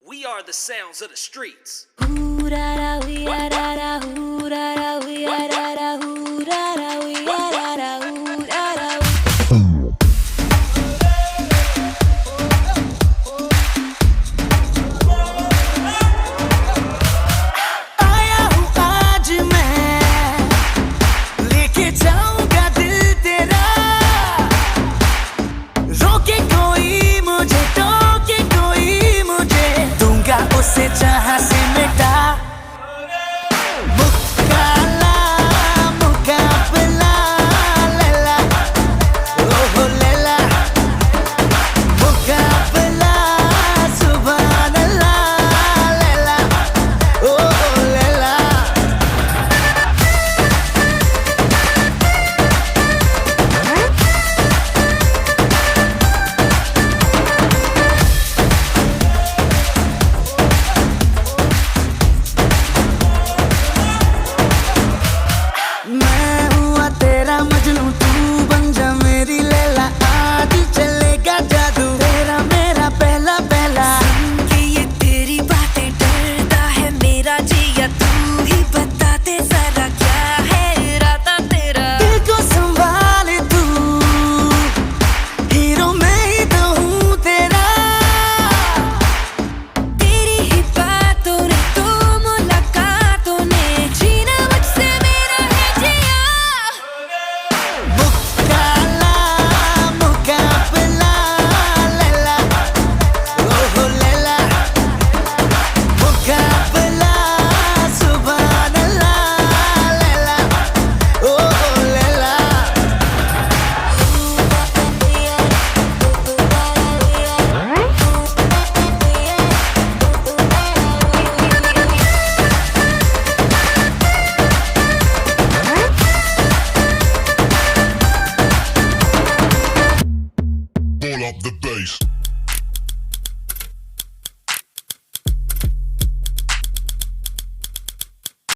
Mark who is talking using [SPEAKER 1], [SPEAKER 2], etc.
[SPEAKER 1] We are the sounds of the streets.
[SPEAKER 2] उसे जहां से मिटा मुकाला मुकाबला लैला ओहो लैला मुकाबला सुभान अल्लाह लैला ओहो लैला मैं हुआ तेरा मजनू तू बन जा मेरी लैला आज चलेगा जादू तेरा मेरा पहला पहला
[SPEAKER 3] सुन के ये तेरी बातें डरता है मेरा जिया तू ही बता दे जरा क्या है इरादा तेरा
[SPEAKER 2] दिल को संभाले तू हीरो मैं ही तो हूँ तेरा
[SPEAKER 3] तेरी ही बातों ने तो मुलाकातों ने जीना मुझसे मेरा है जिया
[SPEAKER 2] मुकाला मुकाबला लैला ओहो लैला मुकाबला सुभान अल्लाह लैला ओहो Laila
[SPEAKER 4] Pull up the bass.